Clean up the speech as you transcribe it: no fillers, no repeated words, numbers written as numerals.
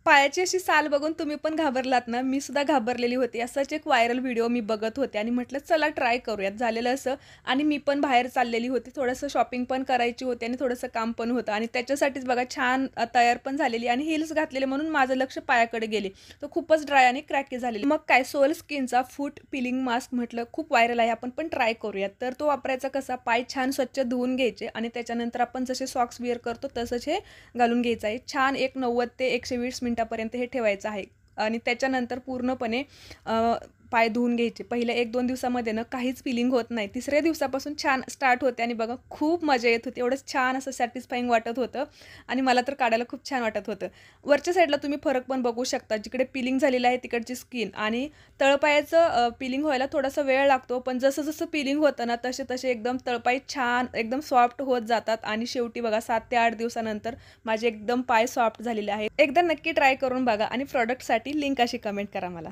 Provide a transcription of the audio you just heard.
पायाची अशी साल बघून तुम्ही पण घाबरलात ना? मी सुद्धा घाबरलेली होती. असाच एक व्हायरल व्हिडिओ मी बघत होते आणि म्हटलं चला ट्राय करूयात. झालेलं असं आणि मी पण बाहेर चाललेली होती. थोडंसं शॉपिंग पण करायची होती आणि थोडंसं काम पण होतं आणि त्याच्यासाठीच बघा छान तयार पण झालेली आणि हिल्स घातलेले म्हणून माझं लक्ष पायाकडे गेले. तो खूपच ड्राय आणि क्रॅकी झालेली. मग काय सोल स्किनचा फूट पिलिंग मास्क म्हटलं खूप व्हायरल आहे. आपण पण ट्राय करूयात. तर तो वापरायचा कसा? पाय छान स्वच्छ धुवून घ्यायचे आणि त्याच्यानंतर आपण जसे सॉक्स वेअर करतो तसंच हे घालून घ्यायचं आहे. छान एक 90 ते 120 मिनिटापर्यंत हे ठेवायचं आहे आणि त्याच्यानंतर पूर्णपणे पाय धुवून घ्यायचे. पहिल्या 1-2 दिवसामध्ये ना काहीच फिलिंग होत नाही. तिसऱ्या दिवसापासून छान स्टार्ट होते आणि बघा खूप मजा येत होती. एवढंच छान असं सॅटिस्फाईंग वाटत होतं आणि मला तर काढायला खूप छान वाटत होतं. वरच्या साईडला तुम्ही फरक पण बघू शकता. जिकडे पिलिंग झालेलं आहे तिकडची स्किन आणि तळपायाचं पिलिंग व्हायला थोडासा वेळ लागतो. पण जसं-जसं पिलिंग होतं ना तसे-तसे एकदम तळपाय छान एकदम सॉफ्ट होत जातात आणि शेवटी बघा 7 ते 8 दिवसानंतर माझे एकदम पाय सॉफ्ट झालेले आहेत. एकदा नक्की ट्राय करून बघा आणि प्रॉडक्टसाठी लिंक अशी कमेंट करा मला.